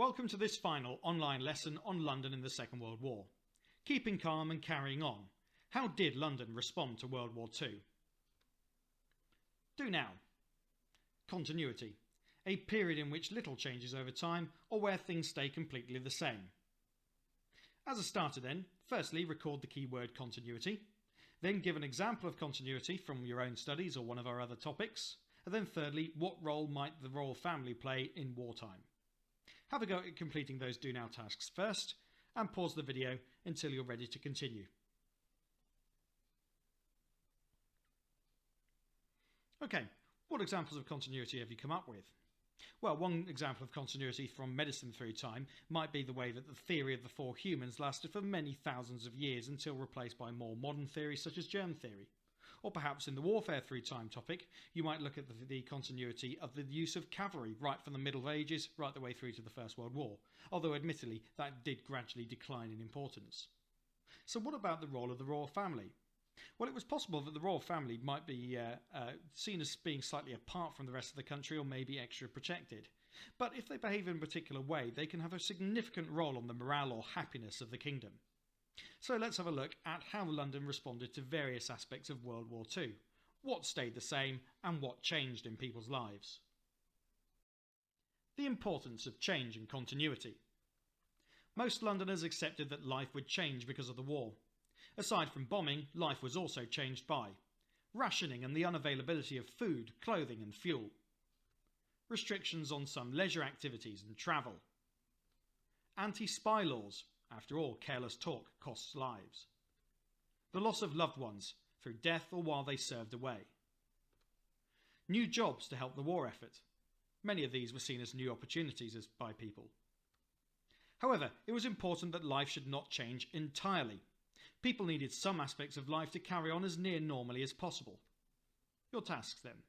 Welcome to this final online lesson on London in the Second World War. Keeping calm and carrying on. How did London respond to World War II? Do now. Continuity. A period in which little changes over time or where things stay completely the same. As a starter then, firstly record the keyword continuity, then give an example of continuity from your own studies or one of our other topics, and then thirdly, what role might the royal family play in wartime? Have a go at completing those do now tasks first, and pause the video until you're ready to continue. Okay, what examples of continuity have you come up with? Well, one example of continuity from medicine through time might be the way that the theory of the four humans lasted for many thousands of years until replaced by more modern theories such as germ theory. Or perhaps in the warfare through time topic, you might look at the continuity of the use of cavalry right from the Middle Ages right the way through to the First World War, although admittedly that did gradually decline in importance. So what about the role of the royal family? Well, it was possible that the royal family might be seen as being slightly apart from the rest of the country or maybe extra protected. But if they behave in a particular way, they can have a significant role on the morale or happiness of the kingdom. So let's have a look at how London responded to various aspects of World War II. What stayed the same and what changed in people's lives. The importance of change and continuity. Most Londoners accepted that life would change because of the war. Aside from bombing, life was also changed by rationing and the unavailability of food, clothing and fuel, restrictions on some leisure activities and travel, anti-spy laws. After all, careless talk costs lives. The loss of loved ones through death or while they served away. New jobs to help the war effort. Many of these were seen as new opportunities by people. However, it was important that life should not change entirely. People needed some aspects of life to carry on as near normally as possible. Your tasks then.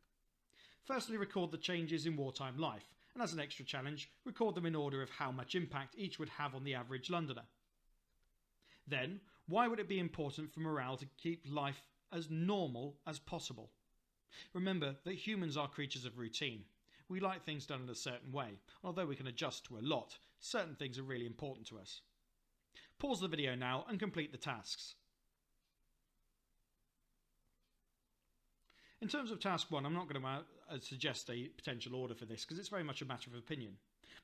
Firstly, record the changes in wartime life, and as an extra challenge, record them in order of how much impact each would have on the average Londoner. Then, why would it be important for morale to keep life as normal as possible? Remember that humans are creatures of routine. We like things done in a certain way. Although we can adjust to a lot, certain things are really important to us. Pause the video now and complete the tasks. In terms of task 1, I'm not going to suggest a potential order for this because it's very much a matter of opinion.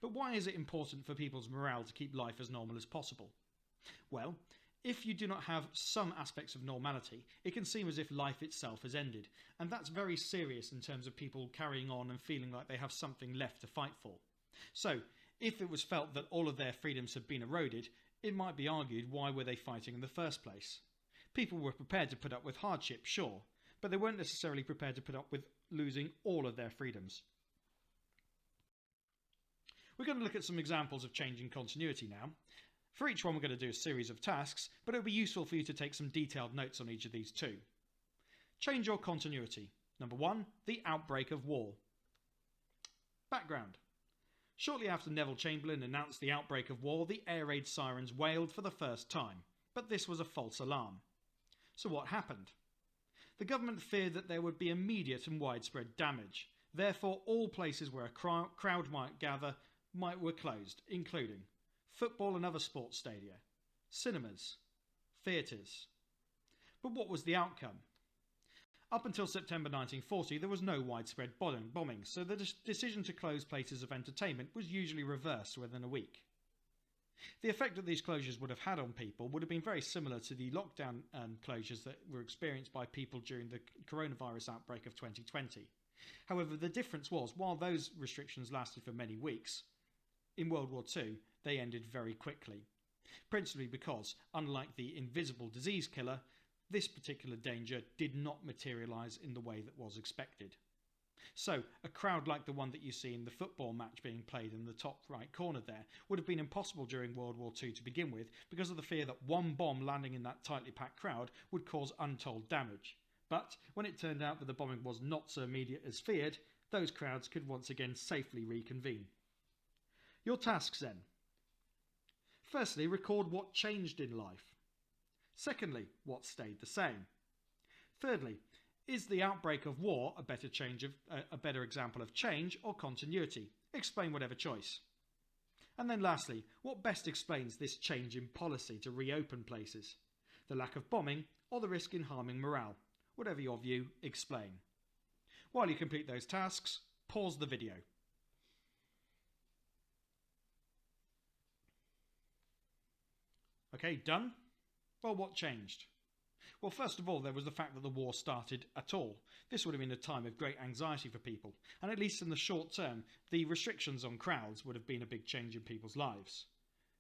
But why is it important for people's morale to keep life as normal as possible? Well, if you do not have some aspects of normality, it can seem as if life itself has ended, and that's very serious in terms of people carrying on and feeling like they have something left to fight for. So, if it was felt that all of their freedoms had been eroded, it might be argued why were they fighting in the first place? People were prepared to put up with hardship, sure, but they weren't necessarily prepared to put up with losing all of their freedoms. We're going to look at some examples of changing continuity now. For each one we're going to do a series of tasks, but it'll be useful for you to take some detailed notes on each of these too. Change your continuity. Number 1, the outbreak of war. Background. Shortly after Neville Chamberlain announced the outbreak of war, the air raid sirens wailed for the first time, but this was a false alarm. So what happened? The government feared that there would be immediate and widespread damage. Therefore, all places where a crowd might gather were closed, including football and other sports stadia, cinemas, theatres. But what was the outcome? Up until September 1940, there was no widespread bombing, so the decision to close places of entertainment was usually reversed within a week. The effect that these closures would have had on people would have been very similar to the lockdown closures that were experienced by people during the coronavirus outbreak of 2020. However, the difference was, while those restrictions lasted for many weeks, in World War II, they ended very quickly. Principally because, unlike the invisible disease killer, this particular danger did not materialise in the way that was expected. So, a crowd like the one that you see in the football match being played in the top right corner there would have been impossible during World War II to begin with because of the fear that one bomb landing in that tightly packed crowd would cause untold damage. But when it turned out that the bombing was not so immediate as feared, those crowds could once again safely reconvene. Your tasks then. Firstly, record what changed in life. Secondly, what stayed the same. Thirdly, is the outbreak of war a better example of change or continuity? Explain whatever choice. And then lastly, what best explains this change in policy to reopen places? The lack of bombing or the risk in harming morale? Whatever your view, explain. While you complete those tasks, pause the video. Okay, done? Well, what changed? Well, first of all, there was the fact that the war started at all. This would have been a time of great anxiety for people, and at least in the short term, the restrictions on crowds would have been a big change in people's lives.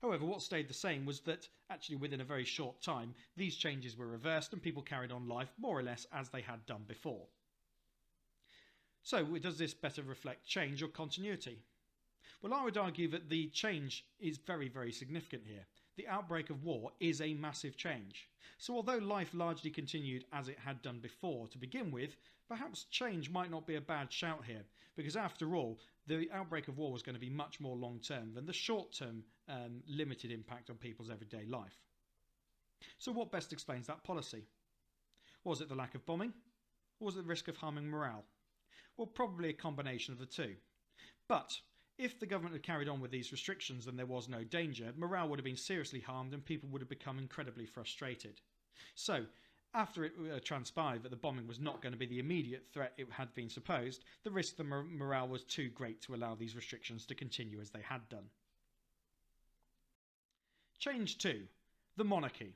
However, what stayed the same was that, actually within a very short time, these changes were reversed and people carried on life more or less as they had done before. So, does this better reflect change or continuity? Well, I would argue that the change is very, very significant here. The outbreak of war is a massive change. So although life largely continued as it had done before to begin with, perhaps change might not be a bad shout here, because after all, the outbreak of war was going to be much more long-term than the short-term limited impact on people's everyday life. So what best explains that policy? Was it the lack of bombing? Or was it the risk of harming morale? Well, probably a combination of the two. But if the government had carried on with these restrictions and there was no danger, morale would have been seriously harmed and people would have become incredibly frustrated. So, after it transpired that the bombing was not going to be the immediate threat it had been supposed, the risk the morale was too great to allow these restrictions to continue as they had done. Change 2. The monarchy.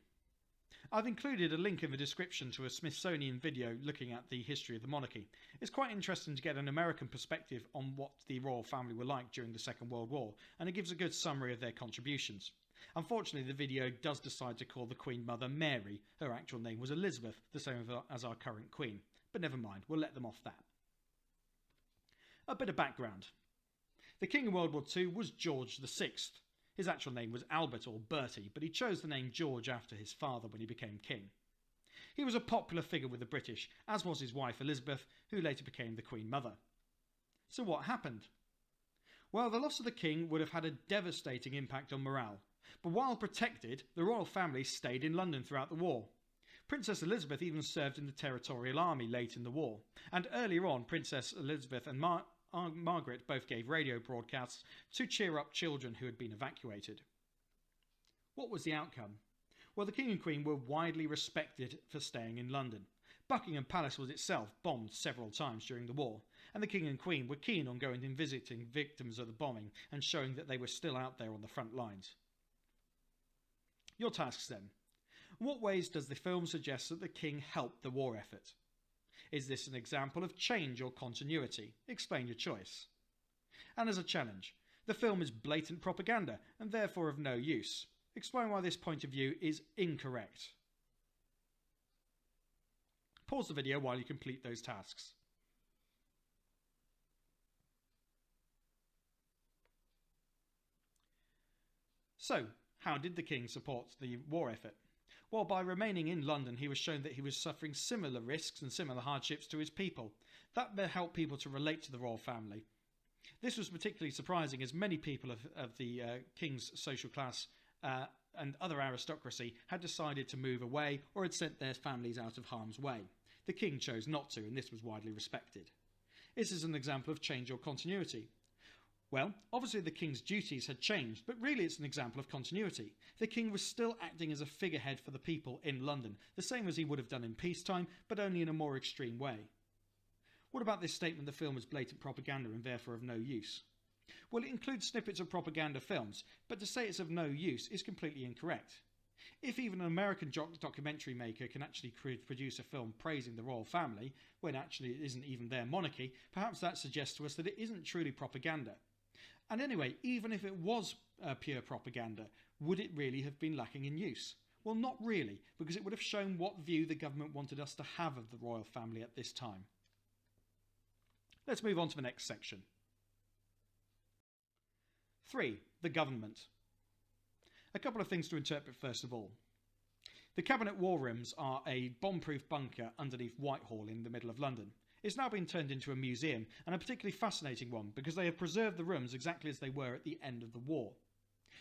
I've included a link in the description to a Smithsonian video looking at the history of the monarchy. It's quite interesting to get an American perspective on what the royal family were like during the Second World War, and it gives a good summary of their contributions. Unfortunately, the video does decide to call the Queen Mother Mary. Her actual name was Elizabeth, the same as our current Queen. But never mind, we'll let them off that. A bit of background. The King in World War II was George VI. His actual name was Albert or Bertie, but he chose the name George after his father when he became king. He was a popular figure with the British, as was his wife Elizabeth, who later became the Queen Mother. So what happened? Well, the loss of the king would have had a devastating impact on morale, but while protected, the royal family stayed in London throughout the war. Princess Elizabeth even served in the Territorial Army late in the war, and earlier on Princess Elizabeth and Margaret both gave radio broadcasts to cheer up children who had been evacuated. What was the outcome? Well, the King and Queen were widely respected for staying in London. Buckingham Palace was itself bombed several times during the war, and the King and Queen were keen on going and visiting victims of the bombing and showing that they were still out there on the front lines. Your tasks then. In what ways does the film suggest that the King helped the war effort? Is this an example of change or continuity? Explain your choice. And as a challenge, the film is blatant propaganda and therefore of no use. Explain why this point of view is incorrect. Pause the video while you complete those tasks. So, how did the King support the war effort? Well, by remaining in London, he was shown that he was suffering similar risks and similar hardships to his people. That helped people to relate to the royal family. This was particularly surprising as many people of the King's social class and other aristocracy had decided to move away or had sent their families out of harm's way. The King chose not to, and this was widely respected. This is an example of change or continuity. Well, obviously the King's duties had changed, but really it's an example of continuity. The King was still acting as a figurehead for the people in London, the same as he would have done in peacetime, but only in a more extreme way. What about this statement the film is blatant propaganda and therefore of no use? Well, it includes snippets of propaganda films, but to say it's of no use is completely incorrect. If even an American documentary maker can actually produce a film praising the royal family, when actually it isn't even their monarchy, perhaps that suggests to us that it isn't truly propaganda. And anyway, even if it was pure propaganda, would it really have been lacking in use? Well, not really, because it would have shown what view the government wanted us to have of the royal family at this time. Let's move on to the next section. 3. The government. A couple of things to interpret first of all. The Cabinet War Rooms are a bomb-proof bunker underneath Whitehall in the middle of London. It's now been turned into a museum, and a particularly fascinating one because they have preserved the rooms exactly as they were at the end of the war.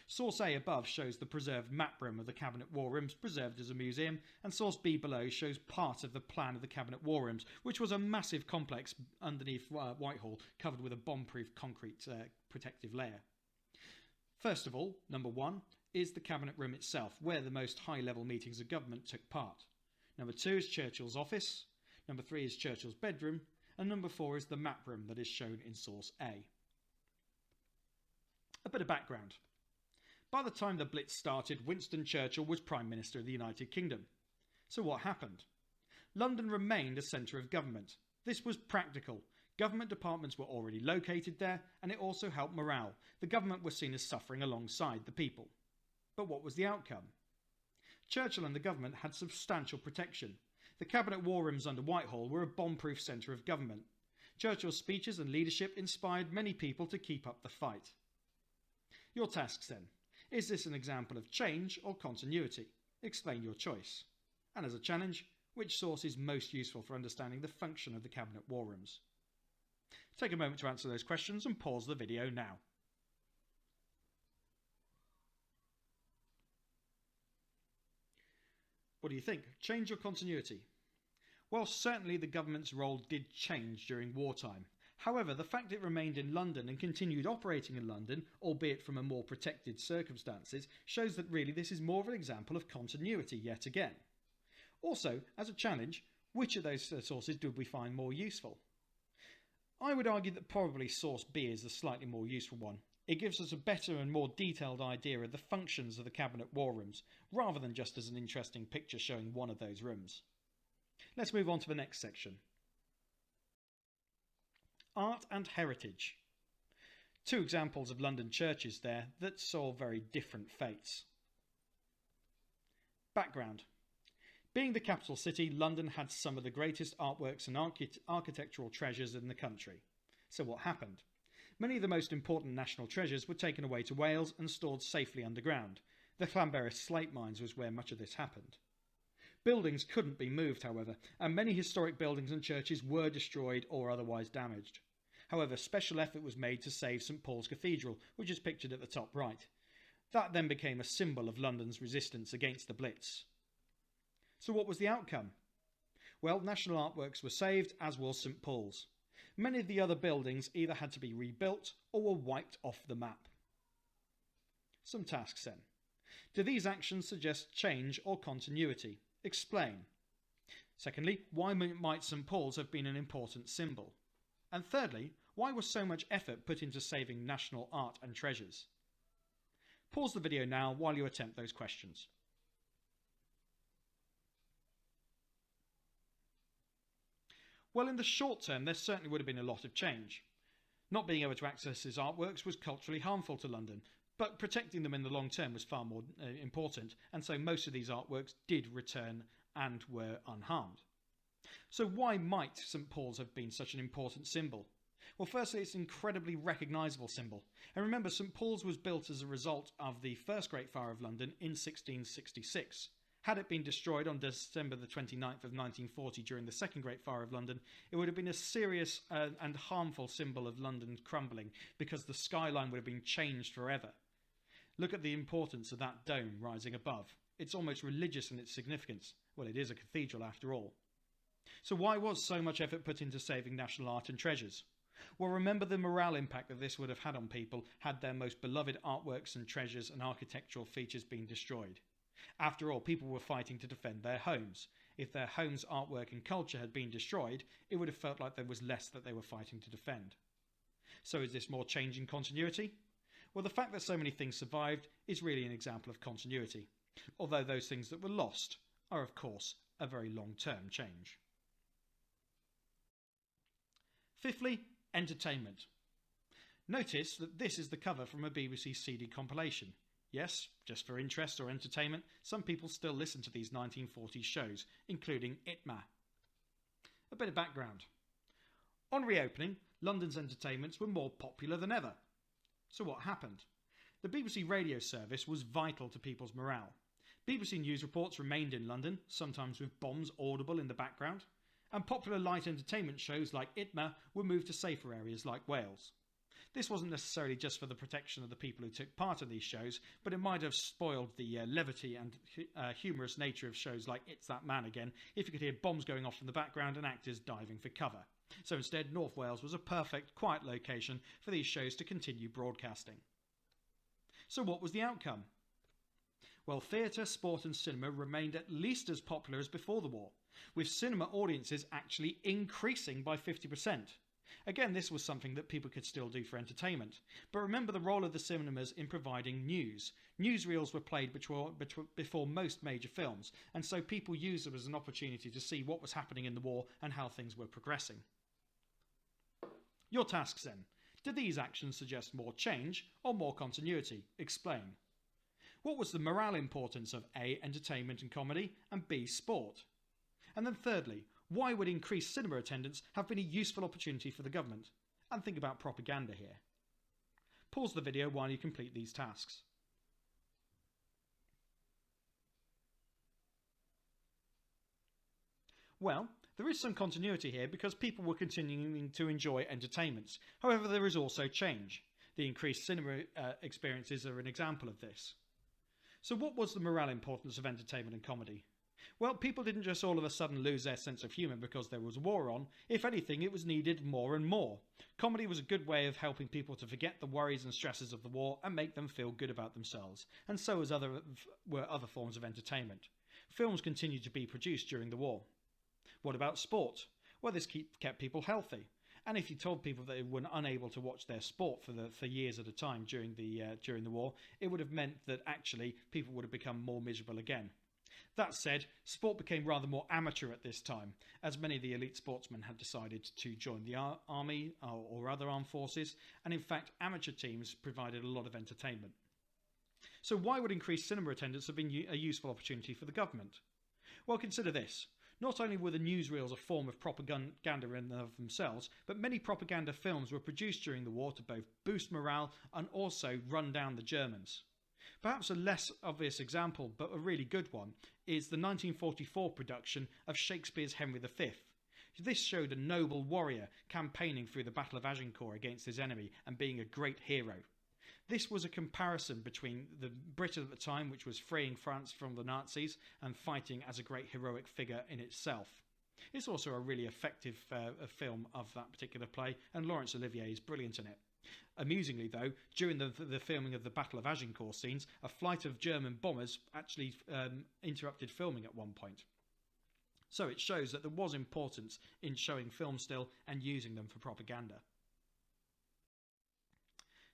Source A above shows the preserved map room of the Cabinet War Rooms preserved as a museum, and Source B below shows part of the plan of the Cabinet War Rooms, which was a massive complex underneath Whitehall covered with a bomb-proof concrete protective layer. First of all, number 1 is the Cabinet Room itself, where the most high-level meetings of government took part. Number 2 is Churchill's office. Number 3 is Churchill's bedroom. And number 4 is the map room that is shown in source A. A bit of background. By the time the Blitz started, Winston Churchill was Prime Minister of the United Kingdom. So what happened? London remained a centre of government. This was practical. Government departments were already located there, and it also helped morale. The government was seen as suffering alongside the people. But what was the outcome? Churchill and the government had substantial protection. The Cabinet War Rooms under Whitehall were a bomb-proof centre of government. Churchill's speeches and leadership inspired many people to keep up the fight. Your tasks then. Is this an example of change or continuity? Explain your choice. And as a challenge, which source is most useful for understanding the function of the Cabinet War Rooms? Take a moment to answer those questions and pause the video now. What do you think? Change or continuity? Well, certainly the government's role did change during wartime. However, the fact it remained in London and continued operating in London, albeit from a more protected circumstances, shows that really this is more of an example of continuity yet again. Also, as a challenge, which of those sources did we find more useful? I would argue that probably source B is the slightly more useful one. It gives us a better and more detailed idea of the functions of the Cabinet War Rooms, rather than just as an interesting picture showing one of those rooms. Let's move on to the next section. Art and heritage. 2 examples of London churches there that saw very different fates. Background. Being the capital city, London had some of the greatest artworks and architectural treasures in the country. So what happened? Many of the most important national treasures were taken away to Wales and stored safely underground. The Llanberis slate mines was where much of this happened. Buildings couldn't be moved, however, and many historic buildings and churches were destroyed or otherwise damaged. However, special effort was made to save St Paul's Cathedral, which is pictured at the top right. That then became a symbol of London's resistance against the Blitz. So what was the outcome? Well, national artworks were saved, as was St Paul's. Many of the other buildings either had to be rebuilt or were wiped off the map. Some tasks then. Do these actions suggest change or continuity? Explain. Secondly, why might St Paul's have been an important symbol? And thirdly, why was so much effort put into saving national art and treasures? Pause the video now while you attempt those questions. Well, in the short term, there certainly would have been a lot of change. Not being able to access his artworks was culturally harmful to London, but protecting them in the long term was far more important, and so most of these artworks did return and were unharmed. So why might St Paul's have been such an important symbol? Well, firstly, it's an incredibly recognisable symbol. And remember, St Paul's was built as a result of the First Great Fire of London in 1666. Had it been destroyed on December the 29th of 1940 during the Second Great Fire of London, it would have been a serious and harmful symbol of London crumbling, because the skyline would have been changed forever. Look at the importance of that dome rising above. It's almost religious in its significance. Well, it is a cathedral after all. So why was so much effort put into saving national art and treasures? Well, remember the morale impact that this would have had on people had their most beloved artworks and treasures and architectural features been destroyed. After all, people were fighting to defend their homes. If their homes' artwork and culture had been destroyed, it would have felt like there was less that they were fighting to defend. So is this more change in continuity? Well, the fact that so many things survived is really an example of continuity, although those things that were lost are, of course, a very long-term change. Fifthly, entertainment. Notice that this is the cover from a BBC CD compilation. Yes, just for interest or entertainment, some people still listen to these 1940s shows, including ITMA. A bit of background. On reopening, London's entertainments were more popular than ever. So what happened? The BBC radio service was vital to people's morale. BBC News reports remained in London, sometimes with bombs audible in the background, and popular light entertainment shows like ITMA were moved to safer areas like Wales. This wasn't necessarily just for the protection of the people who took part in these shows, but it might have spoiled the levity and humorous nature of shows like It's That Man Again if you could hear bombs going off in the background and actors diving for cover. So instead, North Wales was a perfect, quiet location for these shows to continue broadcasting. So what was the outcome? Well, theatre, sport and cinema remained at least as popular as before the war, with cinema audiences actually increasing by 50%. Again, this was something that people could still do for entertainment. But remember the role of the cinemas in providing news. Newsreels were played before most major films, and so people used them as an opportunity to see what was happening in the war and how things were progressing. Your tasks then. Do these actions suggest more change or more continuity? Explain. What was the morale importance of A, entertainment and comedy, and B, sport? And then thirdly, why would increased cinema attendance have been a useful opportunity for the government? And think about propaganda here. Pause the video while you complete these tasks. Well, there is some continuity here because people were continuing to enjoy entertainments. However, there is also change. The increased cinema experiences are an example of this. So what was the morale importance of entertainment and comedy? Well, people didn't just all of a sudden lose their sense of humour because there was a war on. If anything, it was needed more and more. Comedy was a good way of helping people to forget the worries and stresses of the war and make them feel good about themselves, and so were other forms of entertainment. Films continued to be produced during the war. What about sport? Well, this kept people healthy. And if you told people that they were unable to watch their sport for years at a time during the war, it would have meant that actually people would have become more miserable again. That said, sport became rather more amateur at this time, as many of the elite sportsmen had decided to join the army or other armed forces, and in fact amateur teams provided a lot of entertainment. So why would increased cinema attendance have been a useful opportunity for the government? Well, consider this. Not only were the newsreels a form of propaganda in and of themselves, but many propaganda films were produced during the war to both boost morale and also run down the Germans. Perhaps a less obvious example, but a really good one, is the 1944 production of Shakespeare's Henry V. This showed a noble warrior campaigning through the Battle of Agincourt against his enemy and being a great hero. This was a comparison between the Britain at the time, which was freeing France from the Nazis and fighting as a great heroic figure in itself. It's also a really effective film of that particular play, and Laurence Olivier is brilliant in it. Amusingly though, during the filming of the Battle of Agincourt scenes, a flight of German bombers actually interrupted filming at one point. So it shows that there was importance in showing film still and using them for propaganda.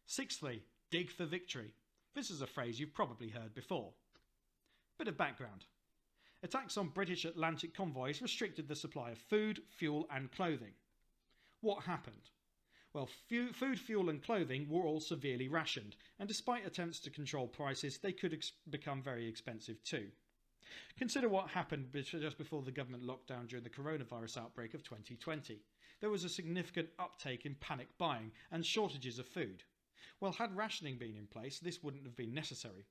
Sixthly, dig for victory. This is a phrase you've probably heard before. Bit of background. Attacks on British Atlantic convoys restricted the supply of food, fuel and clothing. What happened? Well, food, fuel and clothing were all severely rationed, and despite attempts to control prices, they could become very expensive too. Consider what happened just before the government lockdown during the coronavirus outbreak of 2020. There was a significant uptake in panic buying and shortages of food. Well, had rationing been in place, this wouldn't have been necessary.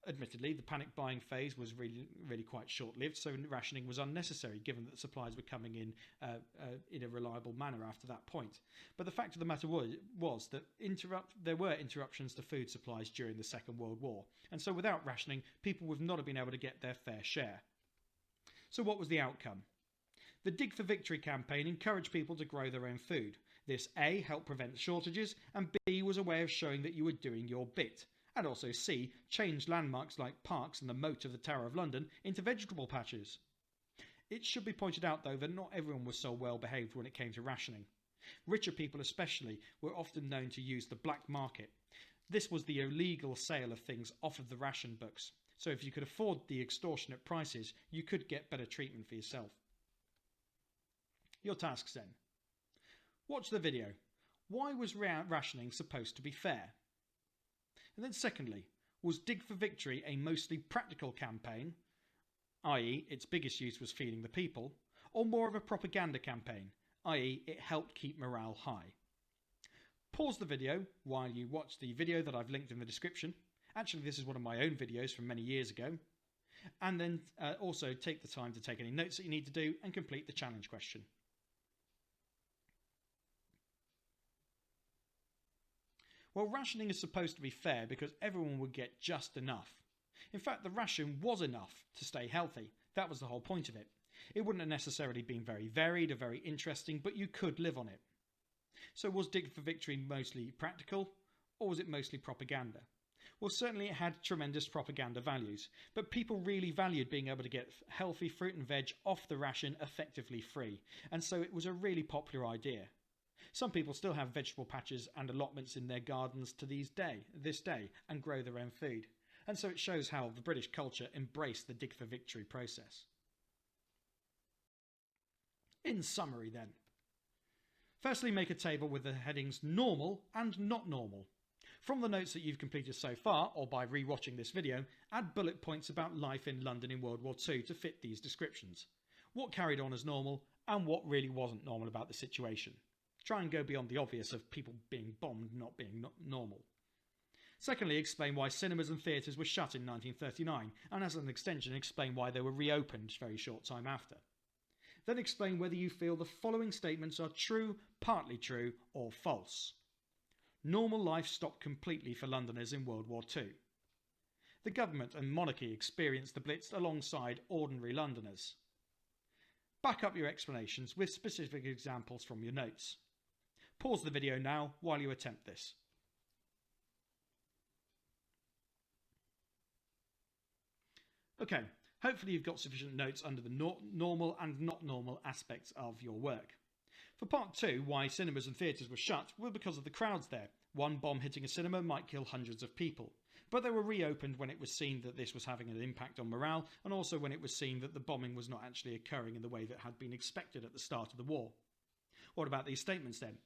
Admittedly, the panic buying phase was really quite short-lived, so rationing was unnecessary given that supplies were coming in a reliable manner after that point. But the fact of the matter was that there were interruptions to food supplies during the Second World War, and so without rationing, people would not have been able to get their fair share. So what was the outcome? The Dig for Victory campaign encouraged people to grow their own food. This A, helped prevent shortages, and B, was a way of showing that you were doing your bit. And also C, changed landmarks like parks and the moat of the Tower of London into vegetable patches. It should be pointed out though that not everyone was so well behaved when it came to rationing. Richer people especially were often known to use the black market. This was the illegal sale of things off of the ration books. So if you could afford the extortionate prices, you could get better treatment for yourself. Your tasks then. Watch the video. Why was rationing supposed to be fair? And then secondly, was Dig for Victory a mostly practical campaign, i.e. its biggest use was feeding the people, or more of a propaganda campaign, i.e. it helped keep morale high? Pause the video while you watch the video that I've linked in the description. Actually, this is one of my own videos from many years ago. And then also take the time to take any notes that you need to do and complete the challenge question. Well, rationing is supposed to be fair because everyone would get just enough. In fact, the ration was enough to stay healthy. That was the whole point of it. It wouldn't have necessarily been very varied or very interesting, but you could live on it. So was Dig for Victory mostly practical, or was it mostly propaganda? Well, certainly it had tremendous propaganda values, but people really valued being able to get healthy fruit and veg off the ration effectively free, and so it was a really popular idea. Some people still have vegetable patches and allotments in their gardens to this day and grow their own food, and so it shows how the British culture embraced the dig for victory process. In summary then, firstly make a table with the headings normal and not normal. From the notes that you've completed so far, or by re-watching this video, add bullet points about life in London in World War II to fit these descriptions. What carried on as normal and what really wasn't normal about the situation. Try and go beyond the obvious of people being bombed not being normal. Secondly, explain why cinemas and theatres were shut in 1939, and as an extension explain why they were reopened a very short time after. Then explain whether you feel the following statements are true, partly true, or false. Normal life stopped completely for Londoners in World War II. The government and monarchy experienced the Blitz alongside ordinary Londoners. Back up your explanations with specific examples from your notes. Pause the video now while you attempt this. Okay, hopefully you've got sufficient notes under the normal and not normal aspects of your work. For part 2, why cinemas and theatres were shut were because of the crowds there. One bomb hitting a cinema might kill hundreds of people, but they were reopened when it was seen that this was having an impact on morale, and also when it was seen that the bombing was not actually occurring in the way that had been expected at the start of the war. What about these statements then?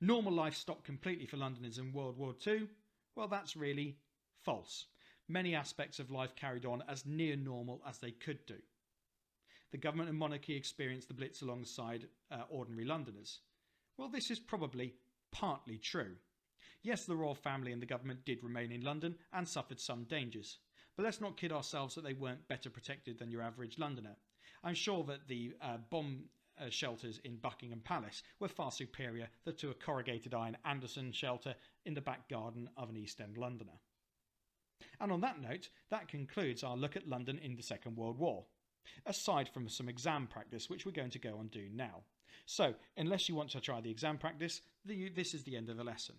Normal life stopped completely for Londoners in World War II? Well, that's really false. Many aspects of life carried on as near normal as they could do. The government and monarchy experienced the Blitz alongside ordinary Londoners. Well, this is probably partly true. Yes, the royal family and the government did remain in London and suffered some dangers. But let's not kid ourselves that they weren't better protected than your average Londoner. I'm sure that the bomb shelters in Buckingham Palace were far superior to a corrugated iron Anderson shelter in the back garden of an East End Londoner. And on that note, that concludes our look at London in the Second World War, aside from some exam practice, which we're going to go and do now. So, unless you want to try the exam practice, this is the end of the lesson.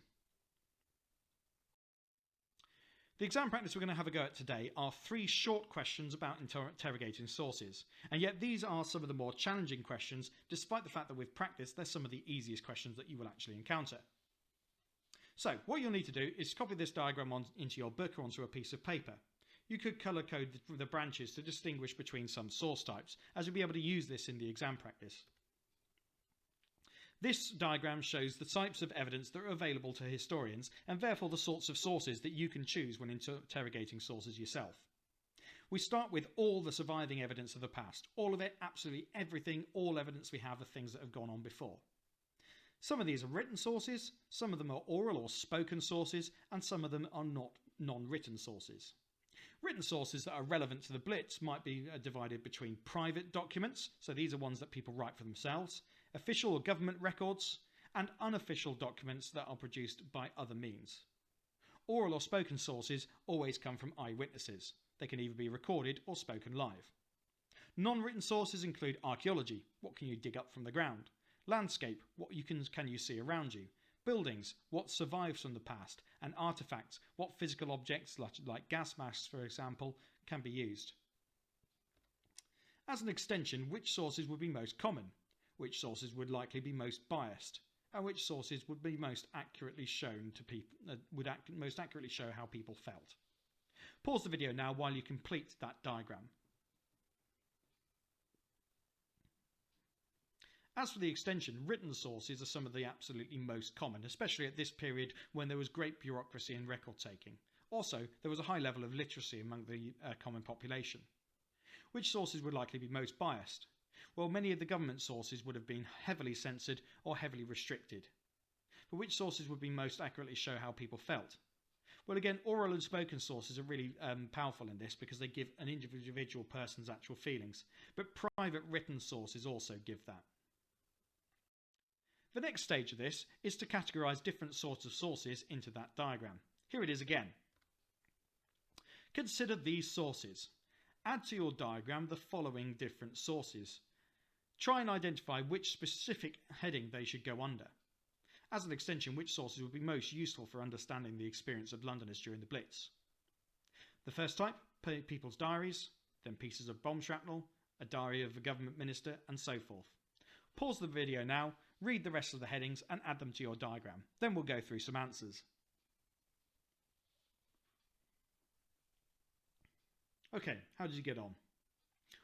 The exam practice we're going to have a go at today are 3 short questions about interrogating sources, and yet these are some of the more challenging questions, despite the fact that with practice they're some of the easiest questions that you will actually encounter. So, what you'll need to do is copy this diagram into your book or onto a piece of paper. You could colour code the branches to distinguish between some source types, as you'll be able to use this in the exam practice. This diagram shows the types of evidence that are available to historians, and therefore the sorts of sources that you can choose when interrogating sources yourself. We start with all the surviving evidence of the past. All of it, absolutely everything, all evidence we have of things that have gone on before. Some of these are written sources, some of them are oral or spoken sources, and some of them are not non-written sources. Written sources that are relevant to the Blitz might be divided between private documents, so these are ones that people write for themselves, official or government records, and unofficial documents that are produced by other means. Oral or spoken sources always come from eyewitnesses. They can either be recorded or spoken live. Non-written sources include archaeology, what can you dig up from the ground? Landscape, what can you see around you? Buildings, what survives from the past? And artefacts, what physical objects like gas masks, for example, can be used. As an extension, which sources would be most common? Which sources would likely be most biased? And which sources would be most accurately shown to people? Most accurately show how people felt. Pause the video now while you complete that diagram. As for the extension, written sources are some of the absolutely most common, especially at this period when there was great bureaucracy and record taking. Also, there was a high level of literacy among the common population. Which sources would likely be most biased? Well, many of the government sources would have been heavily censored or heavily restricted. But which sources would be most accurately show how people felt? Well, again, oral and spoken sources are really powerful in this because they give an individual person's actual feelings. But private written sources also give that. The next stage of this is to categorise different sorts of sources into that diagram. Here it is again. Consider these sources. Add to your diagram the following different sources. Try and identify which specific heading they should go under. As an extension, which sources would be most useful for understanding the experience of Londoners during the Blitz? The first type, people's diaries, then pieces of bomb shrapnel, a diary of a government minister, and so forth. Pause the video now, read the rest of the headings and add them to your diagram. Then we'll go through some answers. Okay, how did you get on?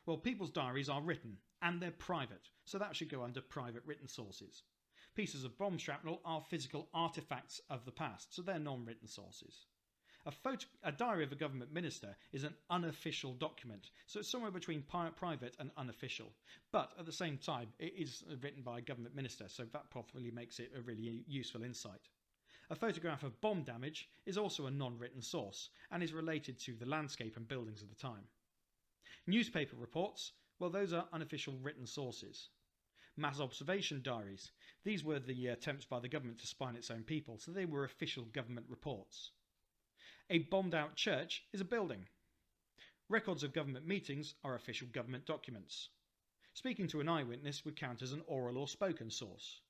Well, people's diaries are written, and they're private, so that should go under private written sources. Pieces of bomb shrapnel are physical artefacts of the past, so they're non-written sources. A diary of a government minister is an unofficial document, so it's somewhere between private and unofficial. But at the same time, it is written by a government minister, so that probably makes it a really useful insight. A photograph of bomb damage is also a non-written source, and is related to the landscape and buildings of the time. Newspaper reports, well, those are unofficial written sources. Mass observation diaries, these were the attempts by the government to spy on its own people, so they were official government reports. A bombed out church is a building. Records of government meetings are official government documents. Speaking to an eyewitness would count as an oral or spoken source.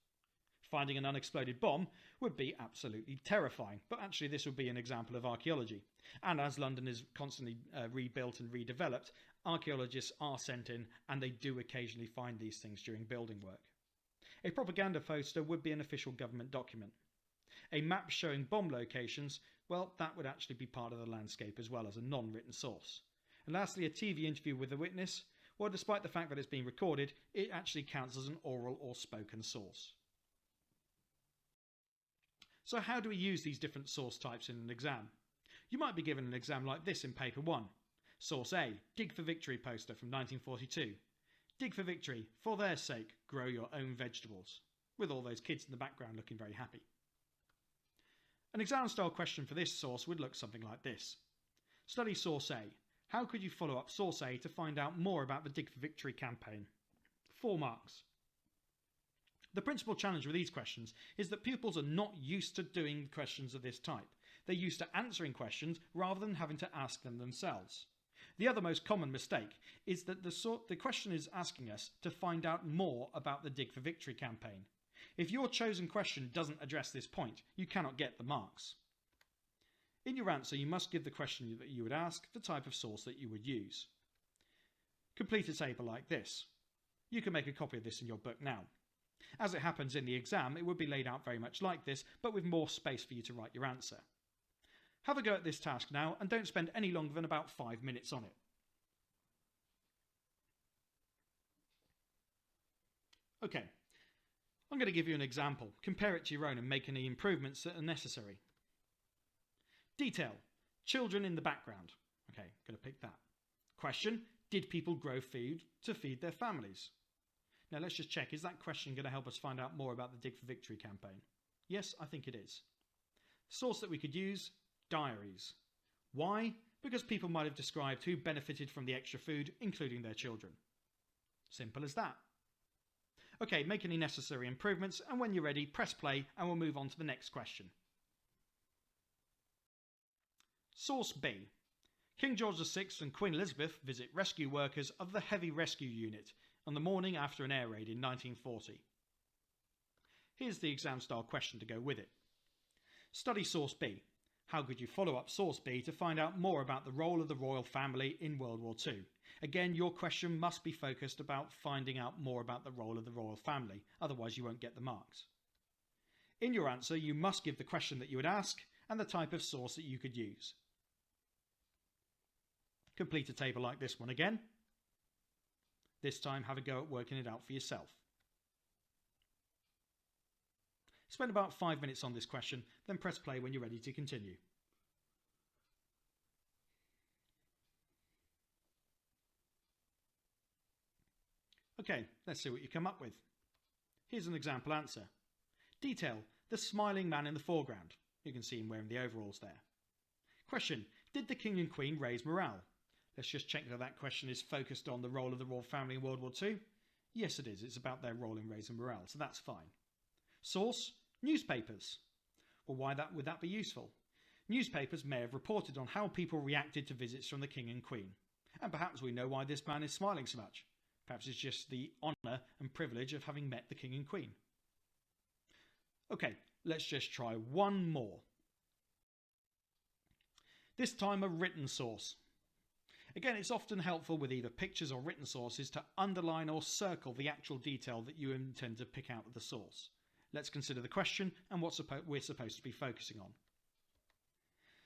Finding an unexploded bomb would be absolutely terrifying, but actually this would be an example of archaeology. And as London is constantly rebuilt and redeveloped, archaeologists are sent in and they do occasionally find these things during building work. A propaganda poster would be an official government document. A map showing bomb locations, well, that would actually be part of the landscape as well as a non-written source. And lastly, a TV interview with a witness, well, despite the fact that it's being recorded, it actually counts as an oral or spoken source. So how do we use these different source types in an exam? You might be given an exam like this in paper 1. Source A, Dig for Victory poster from 1942. Dig for victory, for their sake, grow your own vegetables. With all those kids in the background looking very happy. An exam-style question for this source would look something like this. Study Source A. How could you follow up Source A to find out more about the Dig for Victory campaign? 4 marks. The principal challenge with these questions is that pupils are not used to doing questions of this type. They're used to answering questions rather than having to ask them themselves. The other most common mistake is that the question is asking us to find out more about the Dig for Victory campaign. If your chosen question doesn't address this point, you cannot get the marks. In your answer, you must give the question that you would ask, the type of source that you would use. Complete a table like this. You can make a copy of this in your book now. As it happens in the exam, it would be laid out very much like this, but with more space for you to write your answer. Have a go at this task now, and don't spend any longer than about 5 minutes on it. Okay, I'm going to give you an example. Compare it to your own and make any improvements that are necessary. Detail, children in the background. Okay, going to pick that. Question, did people grow food to feed their families? Now let's just check, is that question going to help us find out more about the Dig for Victory campaign? Yes, I think it is. Source that we could use, diaries. Why? Because people might have described who benefited from the extra food, including their children. Simple as that. Okay, make any necessary improvements, and when you're ready, press play and we'll move on to the next question. Source B. King George VI and Queen Elizabeth visit rescue workers of the Heavy Rescue Unit on the morning after an air raid in 1940. Here's the exam-style question to go with it. Study Source B. How could you follow up Source B to find out more about the role of the royal family in World War II? Again, your question must be focused about finding out more about the role of the royal family, otherwise you won't get the marks. In your answer, you must give the question that you would ask and the type of source that you could use. Complete a table like this one again. This time, have a go at working it out for yourself. Spend about 5 minutes on this question, then press play when you're ready to continue. Okay, let's see what you come up with. Here's an example answer. Detail, the smiling man in the foreground. You can see him wearing the overalls there. Question, did the King and Queen raise morale? Let's just check that that question is focused on the role of the royal family in World War II. Yes, it is. It's about their role in raising morale, so that's fine. Source, newspapers. Well, why would that be useful? Newspapers may have reported on how people reacted to visits from the King and Queen. And perhaps we know why this man is smiling so much. Perhaps it's just the honour and privilege of having met the King and Queen. Okay, let's just try one more. This time a written source. Again, it's often helpful with either pictures or written sources to underline or circle the actual detail that you intend to pick out of the source. Let's consider the question and what we're supposed to be focusing on.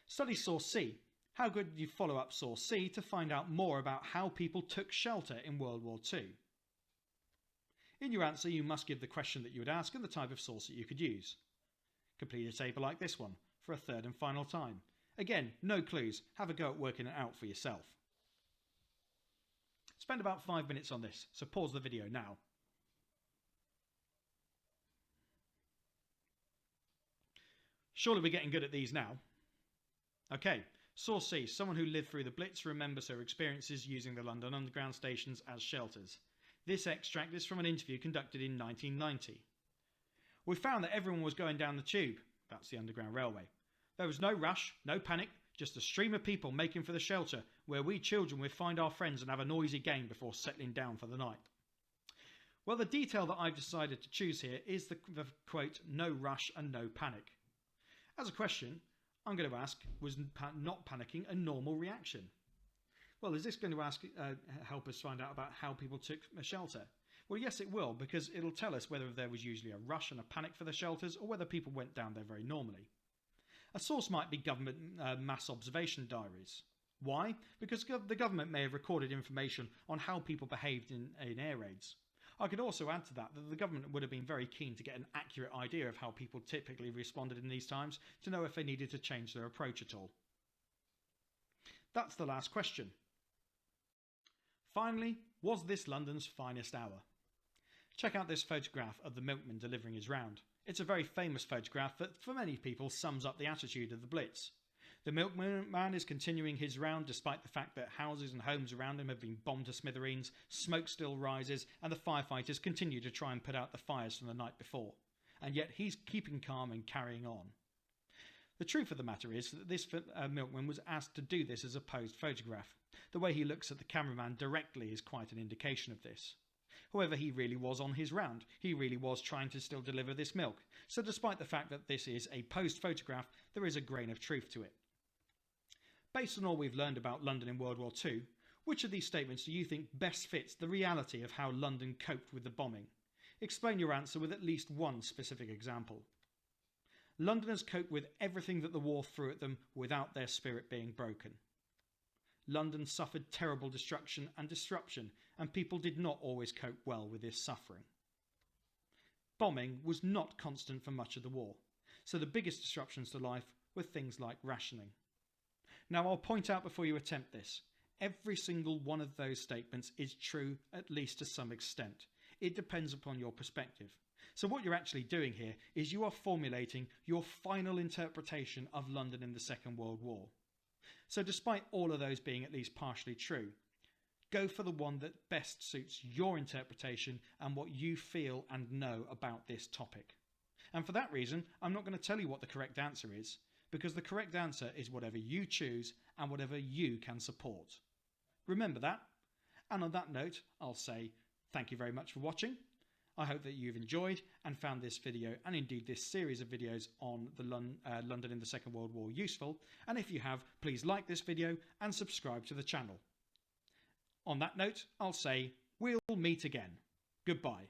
Study source C. How could you follow up source C to find out more about how people took shelter in World War II? In your answer, you must give the question that you would ask and the type of source that you could use. Complete a table like this one for a third and final time. Again, no clues. Have a go at working it out for yourself. Spend about 5 minutes on this, so pause the video now. Surely we're getting good at these now. Okay, source C, someone who lived through the Blitz remembers her experiences using the London Underground stations as shelters. This extract is from an interview conducted in 1990. We found that everyone was going down the tube, that's the Underground Railway. There was no rush, no panic, just a stream of people making for the shelter where we children would find our friends and have a noisy game before settling down for the night. Well, the detail that I've decided to choose here is the quote, no rush and no panic. As a question, I'm going to ask, was not panicking a normal reaction? Well, is this going to help us find out about how people took a shelter? Well, yes, it will, because it'll tell us whether there was usually a rush and a panic for the shelters or whether people went down there very normally. A source might be government mass observation diaries. Why? Because the government may have recorded information on how people behaved in air raids. I could also add to that the government would have been very keen to get an accurate idea of how people typically responded in these times to know if they needed to change their approach at all. That's the last question. Finally, was this London's finest hour? Check out this photograph of the milkman delivering his round. It's a very famous photograph that for many people sums up the attitude of the Blitz. The milkman is continuing his round despite the fact that houses and homes around him have been bombed to smithereens, smoke still rises, and the firefighters continue to try and put out the fires from the night before. And yet he's keeping calm and carrying on. The truth of the matter is that this milkman was asked to do this as a posed photograph. The way he looks at the cameraman directly is quite an indication of this. However, he really was on his round. He really was trying to still deliver this milk. So despite the fact that this is a posed photograph, there is a grain of truth to it. Based on all we've learned about London in World War II, which of these statements do you think best fits the reality of how London coped with the bombing? Explain your answer with at least one specific example. Londoners coped with everything that the war threw at them without their spirit being broken. London suffered terrible destruction and disruption, and people did not always cope well with this suffering. Bombing was not constant for much of the war, so the biggest disruptions to life were things like rationing. Now, I'll point out before you attempt this, every single one of those statements is true, at least to some extent. It depends upon your perspective. So what you're actually doing here is you are formulating your final interpretation of London in the Second World War. So despite all of those being at least partially true, go for the one that best suits your interpretation and what you feel and know about this topic. And for that reason, I'm not going to tell you what the correct answer is, because the correct answer is whatever you choose and whatever you can support. Remember that. And on that note, I'll say thank you very much for watching. I hope that you've enjoyed and found this video, and indeed this series of videos on the London in the Second World War useful. And if you have, please like this video and subscribe to the channel. On that note, I'll say we'll meet again. Goodbye.